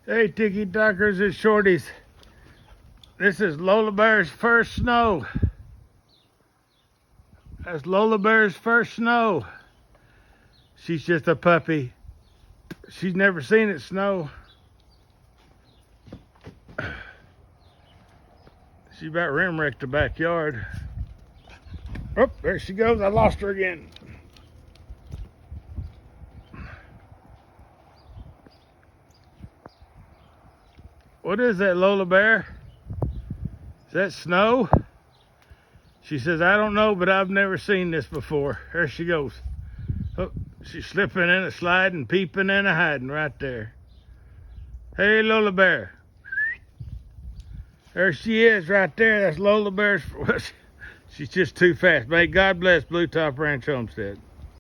Hey, Tiki Talkers and Shorties. This is Lola Bear's first snow. That's Lola Bear's first snow. She's just a puppy. She's never seen it snow. She about rim wrecked the backyard. Oh, there she goes. I lost her again. What is that, Lola Bear? Is that snow? She says, I don't know, but I've never seen this before. There she goes. Oh, she's slipping and a sliding, peeping and a hiding right there. Hey, Lola Bear. There she is right there. That's Lola Bear's. She's just too fast. May God bless Blue Top Ranch Homestead.